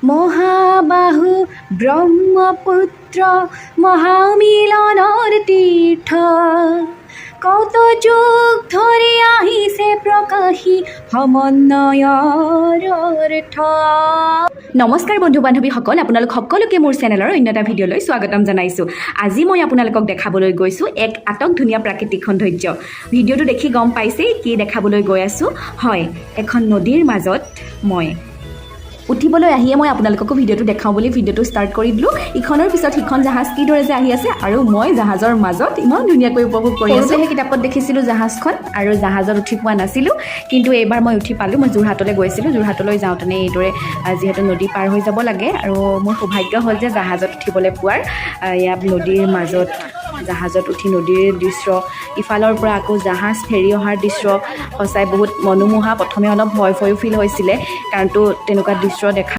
মহাবাহু ব্ৰহ্মপুত্ৰ মহামিলনৰ তীৰ্থ কত যুগ ধৰি আহিছে প্ৰকাশী সমন্বয়ৰ অৰ্থ। নমস্কাৰ বন্ধু বান্ধৱীসকল, আপোনালোক সকলোকে মোৰ চেনেলৰ অন্য এটা ভিডিঅ'লৈ স্বাগতম জনাইছোঁ। আজি মই আপোনালোকক দেখাবলৈ গৈছোঁ এক আটক ধুনীয়া প্ৰাকৃতিক সৌন্দৰ্য। ভিডিঅ'টো দেখি গম পাইছেই কি দেখাবলৈ গৈ আছোঁ। হয়, এখন নদীৰ মাজত মই উঠিবলৈ আহিয়ে মই আপোনালোককো ভিডিঅ'টো দেখাওঁ বুলি ভিডিঅ'টো ষ্টাৰ্ট কৰি দিলোঁ। ইখনৰ পিছত সিখন জাহাজ কিদৰে যে আহি আছে আৰু মই জাহাজৰ মাজত ইমান ধুনীয়াকৈ উপভোগ কৰি আছোঁ। সেই কিতাপত দেখিছিলোঁ জাহাজখন আৰু জাহাজত উঠি পোৱা নাছিলোঁ, কিন্তু এইবাৰ মই উঠি পালোঁ। মই যোৰহাটলৈ গৈছিলোঁ। যোৰহাটলৈ যাওঁতেনে এইদৰে যিহেতু নদী পাৰ হৈ যাব লাগে আৰু মোৰ সৌভাগ্য হ'ল যে জাহাজত উঠিবলৈ পোৱাৰ। ইয়াত নদীৰ মাজত জাহাজত উঠি নদীৰ দৃশ্য, ইফালৰ পৰা আকৌ জাহাজ ফেৰি অহাৰ দৃশ্য সঁচাই বহুত মনোমোহা। প্ৰথমে অলপ ভয়ো ফিল হৈছিলে, কাৰণতো তেনেকুৱা দৃশ্য দেখা